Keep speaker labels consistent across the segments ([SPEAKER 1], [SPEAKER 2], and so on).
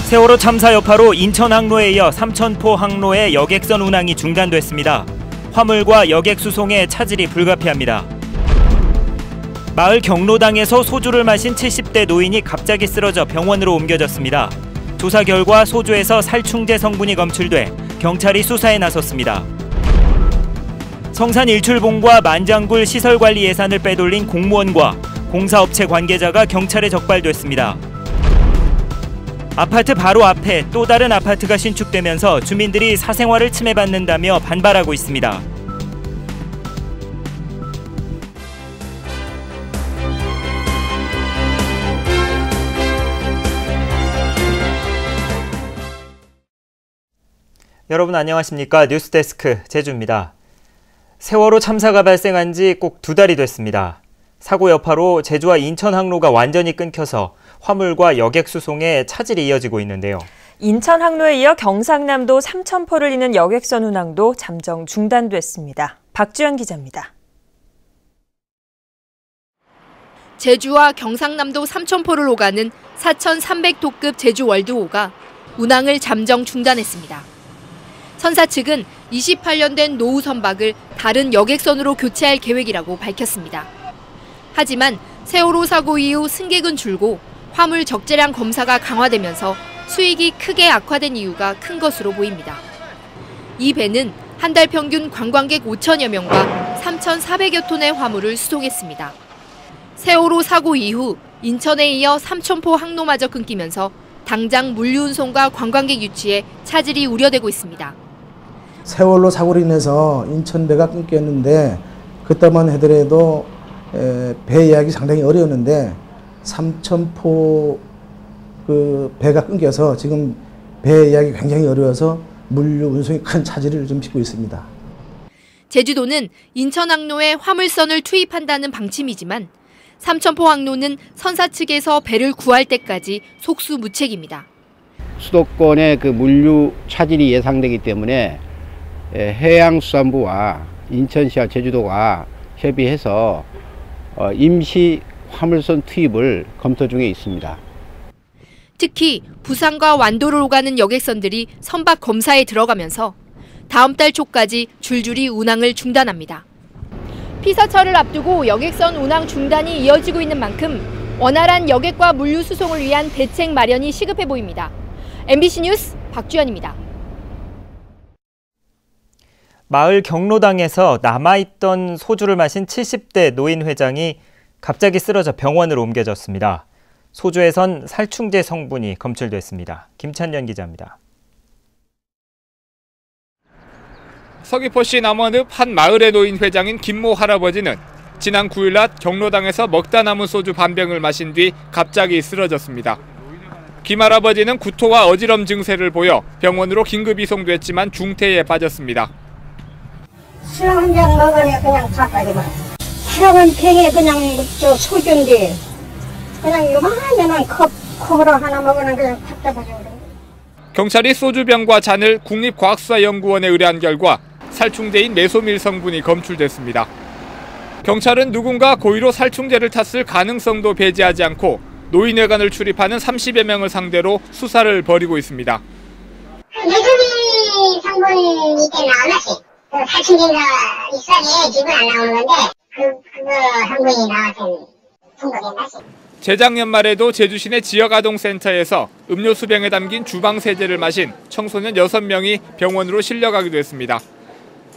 [SPEAKER 1] 세월호 참사 여파로 인천 항로에 이어 삼천포 항로의 여객선 운항이 중단됐습니다. 화물과 여객 수송에 차질이 불가피합니다. 마을 경로당에서 소주를 마신 70대 노인이 갑자기 쓰러져 병원으로 옮겨졌습니다. 조사 결과 소주에서 살충제 성분이 검출돼 경찰이 수사에 나섰습니다. 성산 일출봉과 만장굴 시설관리 예산을 빼돌린 공무원과 공사업체 관계자가 경찰에 적발됐습니다. 아파트 바로 앞에 또 다른 아파트가 신축되면서 주민들이 사생활을 침해받는다며 반발하고 있습니다. 여러분 안녕하십니까? 뉴스데스크 제주입니다. 세월호 참사가 발생한 지 꼭 2달이 됐습니다. 사고 여파로 제주와 인천 항로가 완전히 끊겨서 화물과 여객 수송에 차질이 이어지고 있는데요.
[SPEAKER 2] 인천 항로에 이어 경상남도 삼천포를 잇는 여객선 운항도 잠정 중단됐습니다. 박주연 기자입니다.
[SPEAKER 3] 제주와 경상남도 삼천포를 오가는 4,300톤급 제주 월드호가 운항을 잠정 중단했습니다. 선사 측은 28년 된 노후 선박을 다른 여객선으로 교체할 계획이라고 밝혔습니다. 하지만 세월호 사고 이후 승객은 줄고 화물 적재량 검사가 강화되면서 수익이 크게 악화된 이유가 큰 것으로 보입니다. 이 배는 한 달 평균 관광객 5천여 명과 3,400여 톤의 화물을 수송했습니다. 세월호 사고 이후 인천에 이어 삼천포 항로마저 끊기면서 당장 물류 운송과 관광객 유치에 차질이 우려되고 있습니다.
[SPEAKER 4] 세월호 사고로 인해서 인천배가 끊겼는데 그때만 하더라도 배 예약이 상당히 어려웠는데 삼천포 그 배가 끊겨서 지금 배 예약이 굉장히 어려워서 물류 운송이 큰 차질을 좀 빚고 있습니다.
[SPEAKER 3] 제주도는 인천 항로에 화물선을 투입한다는 방침이지만 삼천포 항로는 선사 측에서 배를 구할 때까지 속수무책입니다.
[SPEAKER 5] 수도권의 그 물류 차질이 예상되기 때문에 해양수산부와 인천시와 제주도가 협의해서 임시 화물선 투입을 검토 중에 있습니다.
[SPEAKER 3] 특히 부산과 완도를 오가는 여객선들이 선박 검사에 들어가면서 다음 달 초까지 줄줄이 운항을 중단합니다. 피서철을 앞두고 여객선 운항 중단이 이어지고 있는 만큼 원활한 여객과 물류 수송을 위한 대책 마련이 시급해 보입니다. MBC 뉴스 박주연입니다.
[SPEAKER 1] 마을 경로당에서 남아있던 소주를 마신 70대 노인 회장이 갑자기 쓰러져 병원으로 옮겨졌습니다. 소주에선 살충제 성분이 검출됐습니다. 김찬년 기자입니다.
[SPEAKER 6] 서귀포시 남원읍 한 마을의 노인 회장인 김모 할아버지는 지난 9일 낮 경로당에서 먹다 남은 소주 반병을 마신 뒤 갑자기 쓰러졌습니다. 김 할아버지는 구토와 어지럼 증세를 보여 병원으로 긴급 이송됐지만 중태에 빠졌습니다.
[SPEAKER 7] 술 한 잔 먹으니 그냥 자빠지만 술은 병에 그냥 소주인데 그냥 요만한 컵으로 하나 먹으면 그냥 답답하죠.
[SPEAKER 6] 경찰이 소주병과 잔을 국립과학수사연구원에 의뢰한 결과 살충제인 메소밀 성분이 검출됐습니다. 경찰은 누군가 고의로 살충제를 탔을 가능성도 배제하지 않고 노인회관을 출입하는 30여 명을 상대로 수사를 벌이고 있습니다.
[SPEAKER 7] 메소밀 성분이 있긴 나왔지. 살충제가 있어야지 기분 안 나오는 건데 그거 성분이 나와서 통과됐나지.
[SPEAKER 6] 재작년 말에도 제주시내 지역아동센터에서 음료수병에 담긴 주방세제를 마신 청소년 6명이 병원으로 실려가기도 했습니다.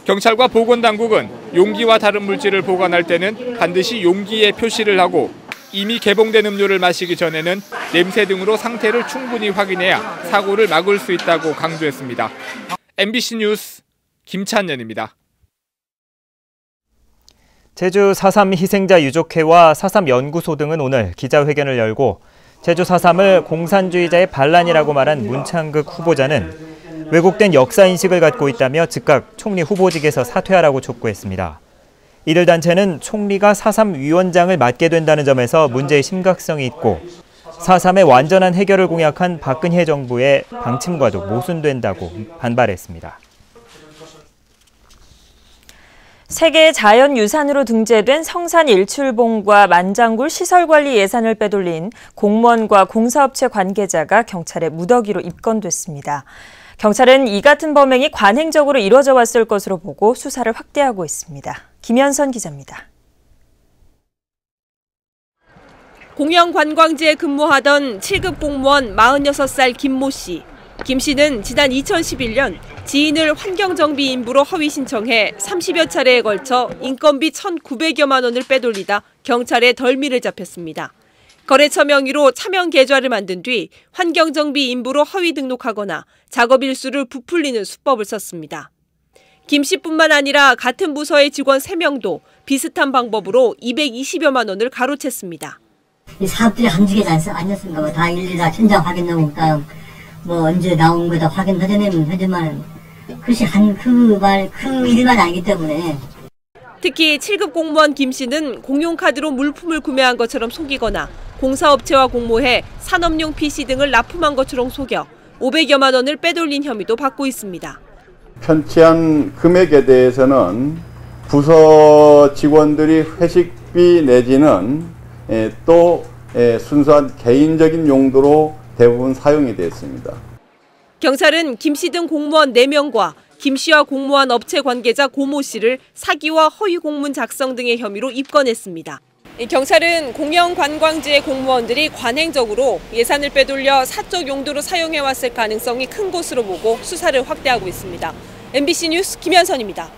[SPEAKER 6] 경찰과 보건당국은 용기와 다른 물질을 보관할 때는 반드시 용기에 표시를 하고 이미 개봉된 음료를 마시기 전에는 냄새 등으로 상태를 충분히 확인해야 사고를 막을 수 있다고 강조했습니다. MBC 뉴스 김찬년입니다.
[SPEAKER 1] 제주 4.3 희생자 유족회와 4.3 연구소 등은 오늘 기자회견을 열고 제주 4.3을 공산주의자의 반란이라고 말한 문창극 후보자는 왜곡된 역사인식을 갖고 있다며 즉각 총리 후보직에서 사퇴하라고 촉구했습니다. 이들 단체는 총리가 4.3 위원장을 맡게 된다는 점에서 문제의 심각성이 있고 4.3의 완전한 해결을 공약한 박근혜 정부의 방침과도 모순된다고 반발했습니다.
[SPEAKER 2] 세계 자연유산으로 등재된 성산 일출봉과 만장굴 시설관리 예산을 빼돌린 공무원과 공사업체 관계자가 경찰에 무더기로 입건됐습니다. 경찰은 이 같은 범행이 관행적으로 이뤄져 왔을 것으로 보고 수사를 확대하고 있습니다. 김현선 기자입니다.
[SPEAKER 8] 공영관광지에 근무하던 7급 공무원 46살 김모 씨. 김 씨는 지난 2011년 지인을 환경정비 인부로 허위 신청해 30여 차례에 걸쳐 인건비 1,900여만 원을 빼돌리다 경찰에 덜미를 잡혔습니다. 거래처 명의로 차명 계좌를 만든 뒤 환경정비 인부로 허위 등록하거나 작업 일수를 부풀리는 수법을 썼습니다. 김 씨뿐만 아니라 같은 부서의 직원 3명도 비슷한 방법으로 220여만 원을 가로챘습니다.
[SPEAKER 9] 이 사업들이 한두 개가 아니었습니까? 다 일일이 다 현장 확인하고 뭐 언제 나온 거다 확인하자면 하지만 그것이 그 일만 아니기 때문에.
[SPEAKER 8] 특히 7급 공무원 김 씨는 공용카드로 물품을 구매한 것처럼 속이거나 공사업체와 공모해 산업용 PC 등을 납품한 것처럼 속여 500여만 원을 빼돌린 혐의도 받고 있습니다.
[SPEAKER 10] 편취한 금액에 대해서는 부서 직원들이 회식비 내지는 또 순수한 개인적인 용도로 대부분 사용이 됐습니다.
[SPEAKER 8] 경찰은 김 씨 등 공무원 4명과 김 씨와 공모한 업체 관계자 고모 씨를 사기와 허위 공문 작성 등의 혐의로 입건했습니다. 경찰은 공영관광지의 공무원들이 관행적으로 예산을 빼돌려 사적 용도로 사용해왔을 가능성이 큰 것으로 보고 수사를 확대하고 있습니다. MBC 뉴스 김현선입니다.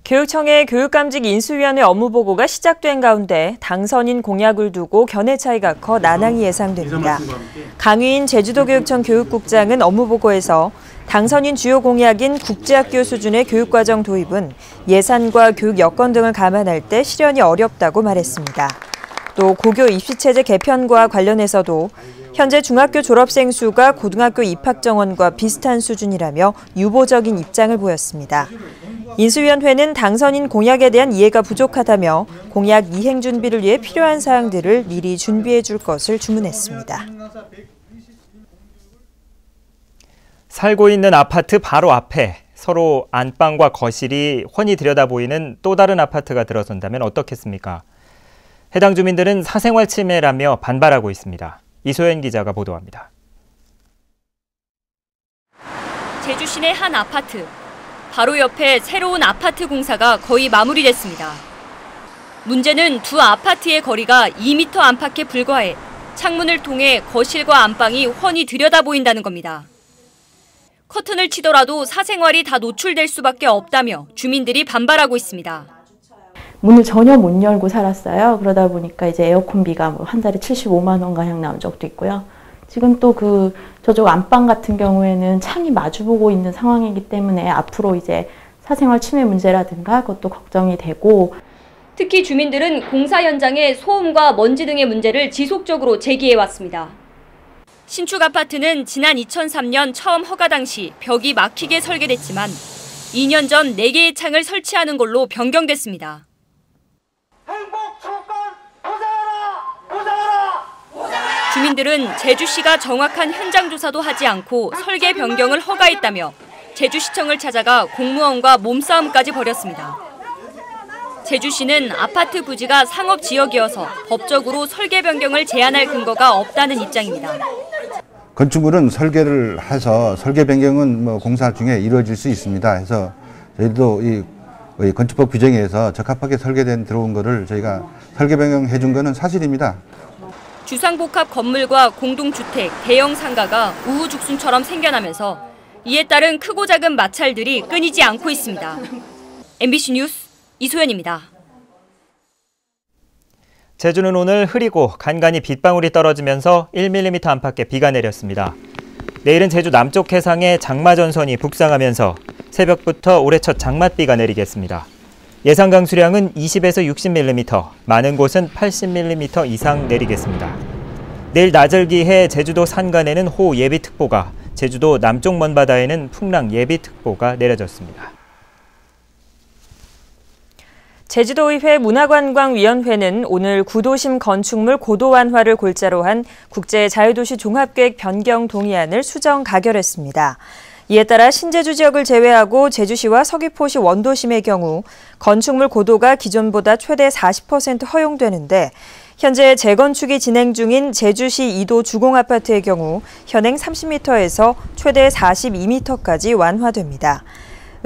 [SPEAKER 2] 교육청의 교육감직 인수위원회 업무보고가 시작된 가운데 당선인 공약을 두고 견해 차이가 커 난항이 예상됩니다. 강휘인 제주도교육청 교육국장은 업무보고에서 당선인 주요 공약인 국제학교 수준의 교육과정 도입은 예산과 교육 여건 등을 감안할 때 실현이 어렵다고 말했습니다. 또 고교 입시체제 개편과 관련해서도 현재 중학교 졸업생 수가 고등학교 입학 정원과 비슷한 수준이라며 유보적인 입장을 보였습니다. 인수위원회는 당선인 공약에 대한 이해가 부족하다며 공약 이행 준비를 위해 필요한 사항들을 미리 준비해 줄 것을 주문했습니다.
[SPEAKER 1] 살고 있는 아파트 바로 앞에 서로 안방과 거실이 훤히 들여다보이는 또 다른 아파트가 들어선다면 어떻겠습니까? 해당 주민들은 사생활 침해라며 반발하고 있습니다. 이소연 기자가 보도합니다.
[SPEAKER 11] 제주 시내 한 아파트. 바로 옆에 새로운 아파트 공사가 거의 마무리됐습니다. 문제는 두 아파트의 거리가 2m 안팎에 불과해 창문을 통해 거실과 안방이 훤히 들여다보인다는 겁니다. 커튼을 치더라도 사생활이 다 노출될 수밖에 없다며 주민들이 반발하고 있습니다.
[SPEAKER 12] 문을 전혀 못 열고 살았어요. 그러다 보니까 이제 에어컨비가 한 달에 75만 원 가량 나온 적도 있고요. 지금 또 저쪽 안방 같은 경우에는 창이 마주보고 있는 상황이기 때문에 앞으로 이제 사생활 침해 문제라든가 그것도 걱정이 되고.
[SPEAKER 11] 특히 주민들은 공사 현장의 소음과 먼지 등의 문제를 지속적으로 제기해왔습니다. 신축 아파트는 지난 2003년 처음 허가 당시 벽이 막히게 설계됐지만 2년 전 4개의 창을 설치하는 걸로 변경됐습니다. 주민들은 제주시가 정확한 현장 조사도 하지 않고 설계 변경을 허가했다며 제주시청을 찾아가 공무원과 몸싸움까지 벌였습니다. 제주시는 아파트 부지가 상업지역이어서 법적으로 설계 변경을 제한할 근거가 없다는 입장입니다.
[SPEAKER 13] 건축물은 설계를 해서 설계 변경은 공사 중에 이루어질 수 있습니다. 해서 저희도 이 건축법 규정에 의해서 적합하게 설계된 들어온 거를 저희가 설계 변경해 준 거는 사실입니다.
[SPEAKER 11] 주상복합 건물과 공동주택, 대형 상가가 우후죽순처럼 생겨나면서 이에 따른 크고 작은 마찰들이 끊이지 않고 있습니다. MBC 뉴스 이소연입니다.
[SPEAKER 1] 제주는 오늘 흐리고 간간히 빗방울이 떨어지면서 1mm 안팎의 비가 내렸습니다. 내일은 제주 남쪽 해상에 장마전선이 북상하면서 새벽부터 올해 첫 장맛비가 내리겠습니다. 예상 강수량은 20에서 60mm, 많은 곳은 80mm 이상 내리겠습니다. 내일 낮을 기해 제주도 산간에는 호우 예비특보가, 제주도 남쪽 먼바다에는 풍랑 예비특보가 내려졌습니다.
[SPEAKER 2] 제주도의회 문화관광위원회는 오늘 구도심 건축물 고도완화를 골자로 한 국제자유도시 종합계획 변경 동의안을 수정 가결했습니다. 이에 따라 신제주 지역을 제외하고 제주시와 서귀포시 원도심의 경우 건축물 고도가 기존보다 최대 40% 허용되는데 현재 재건축이 진행 중인 제주시 2도 주공아파트의 경우 현행 30m에서 최대 42m까지 완화됩니다.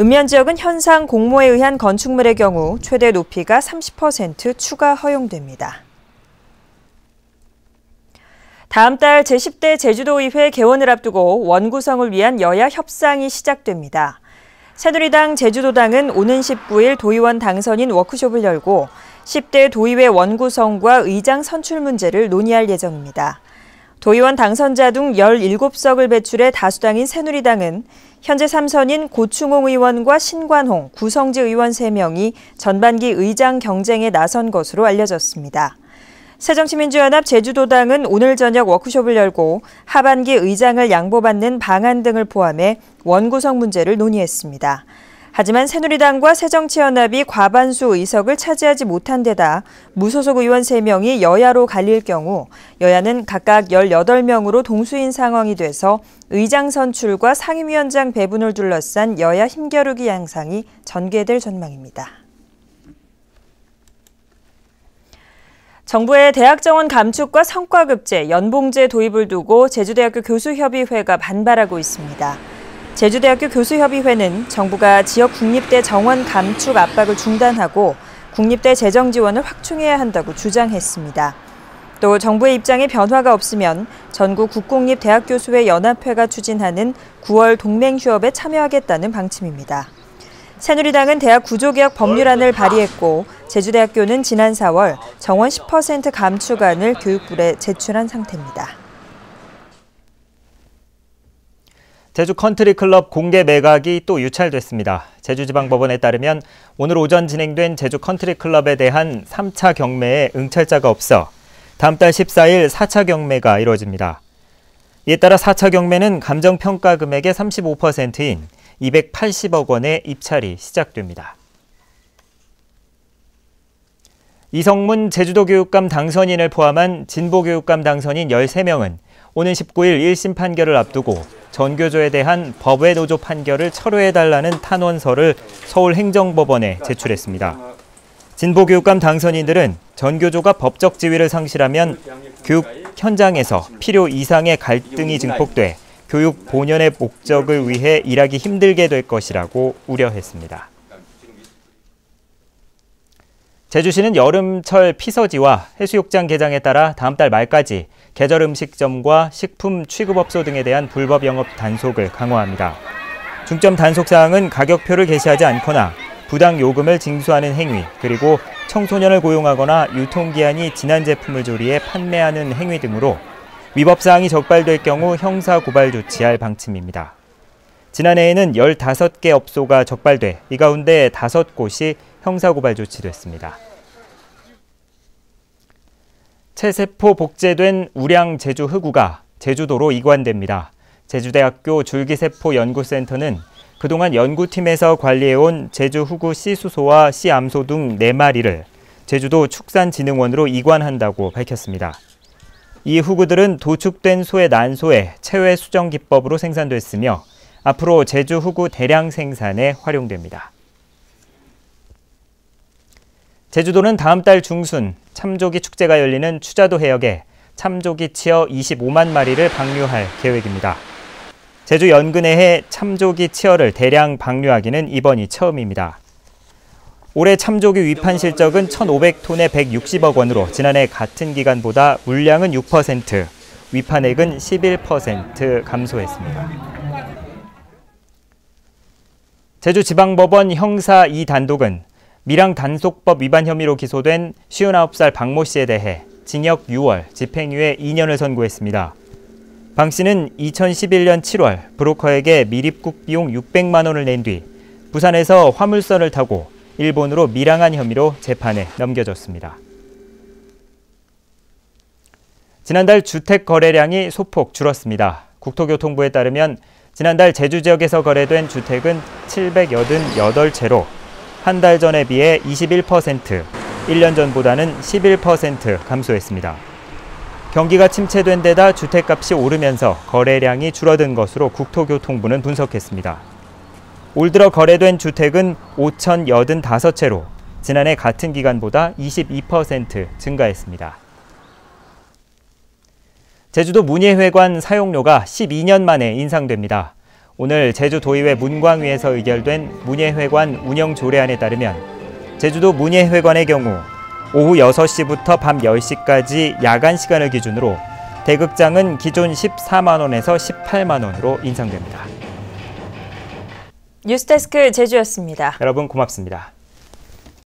[SPEAKER 2] 읍면 지역은 현상 공모에 의한 건축물의 경우 최대 높이가 30% 추가 허용됩니다. 다음 달 제10대 제주도의회 개원을 앞두고 원구성을 위한 여야 협상이 시작됩니다. 새누리당 제주도당은 오는 19일 도의원 당선인 워크숍을 열고 10대 도의회 원구성과 의장 선출 문제를 논의할 예정입니다. 도의원 당선자 중 17석을 배출해 다수당인 새누리당은 현재 3선인 고충홍 의원과 신관홍, 구성지 의원 3명이 전반기 의장 경쟁에 나선 것으로 알려졌습니다. 새정치민주연합 제주도당은 오늘 저녁 워크숍을 열고 하반기 의장을 양보받는 방안 등을 포함해 원구성 문제를 논의했습니다. 하지만 새누리당과 새정치연합이 과반수 의석을 차지하지 못한 데다 무소속 의원 3명이 여야로 갈릴 경우 여야는 각각 18명으로 동수인 상황이 돼서 의장 선출과 상임위원장 배분을 둘러싼 여야 힘겨루기 양상이 전개될 전망입니다. 정부의 대학 정원 감축과 성과급제, 연봉제 도입을 두고 제주대학교 교수협의회가 반발하고 있습니다. 제주대학교 교수협의회는 정부가 지역 국립대 정원 감축 압박을 중단하고 국립대 재정 지원을 확충해야 한다고 주장했습니다. 또 정부의 입장에 변화가 없으면 전국 국공립대학교수회 연합회가 추진하는 9월 동맹휴업에 참여하겠다는 방침입니다. 새누리당은 대학 구조개혁 법률안을 발의했고 제주대학교는 지난 4월 정원 10% 감축안을 교육부에 제출한 상태입니다.
[SPEAKER 1] 제주 컨트리클럽 공개 매각이 또 유찰됐습니다. 제주지방법원에 따르면 오늘 오전 진행된 제주 컨트리클럽에 대한 3차 경매에 응찰자가 없어 다음 달 14일 4차 경매가 이루어집니다. 이에 따라 4차 경매는 감정평가 금액의 35%인 280억 원의 입찰이 시작됩니다. 이성문 제주도교육감 당선인을 포함한 진보교육감 당선인 13명은 오는 19일 1심 판결을 앞두고 전교조에 대한 법외 노조 판결을 철회해달라는 탄원서를 서울행정법원에 제출했습니다. 진보교육감 당선인들은 전교조가 법적 지위를 상실하면 교육 현장에서 필요 이상의 갈등이 증폭돼 교육 본연의 목적을 위해 일하기 힘들게 될 것이라고 우려했습니다. 제주시는 여름철 피서지와 해수욕장 개장에 따라 다음 달 말까지 계절 음식점과 식품 취급업소 등에 대한 불법 영업 단속을 강화합니다. 중점 단속 사항은 가격표를 게시하지 않거나 부당 요금을 징수하는 행위, 그리고 청소년을 고용하거나 유통기한이 지난 제품을 조리해 판매하는 행위 등으로 위법 사항이 적발될 경우 형사 고발 조치할 방침입니다. 지난해에는 15개 업소가 적발돼 이 가운데 5곳이 형사 고발 조치됐습니다. 체세포 복제된 우량 제주 흑우가 제주도로 이관됩니다. 제주대학교 줄기세포 연구센터는 그동안 연구팀에서 관리해온 제주 흑우 C수소와 C암소 등 4마리를 제주도 축산진흥원으로 이관한다고 밝혔습니다. 이 흑우들은 도축된 소의 난소에 체외 수정 기법으로 생산됐으며 앞으로 제주 흑우 대량 생산에 활용됩니다. 제주도는 다음 달 중순 참조기 축제가 열리는 추자도 해역에 참조기 치어 25만 마리를 방류할 계획입니다. 제주 연근해에 참조기 치어를 대량 방류하기는 이번이 처음입니다. 올해 참조기 위판 실적은 1,500톤에 160억 원으로 지난해 같은 기간보다 물량은 6%, 위판액은 11% 감소했습니다. 제주지방법원 형사 2단독은 밀항 단속법 위반 혐의로 기소된 59살 박모 씨에 대해 징역 6월, 집행유예 2년을 선고했습니다. 방 씨는 2011년 7월 브로커에게 밀입국 비용 600만 원을 낸 뒤 부산에서 화물선을 타고 일본으로 밀항한 혐의로 재판에 넘겨졌습니다. 지난달 주택 거래량이 소폭 줄었습니다. 국토교통부에 따르면 지난달 제주 지역에서 거래된 주택은 788채로 한 달 전에 비해 21%, 1년 전보다는 11% 감소했습니다. 경기가 침체된 데다 주택값이 오르면서 거래량이 줄어든 것으로 국토교통부는 분석했습니다. 올 들어 거래된 주택은 5,085채로 지난해 같은 기간보다 22% 증가했습니다. 제주도 문예회관 사용료가 12년 만에 인상됩니다. 오늘 제주도의회 문광위에서 의결된 문예회관 운영 조례안에 따르면 제주도 문예회관의 경우 오후 6시부터 밤 10시까지 야간 시간을 기준으로 대극장은 기존 14만 원에서 18만 원으로 인상됩니다.
[SPEAKER 2] 뉴스데스크 제주였습니다.
[SPEAKER 1] 여러분 고맙습니다.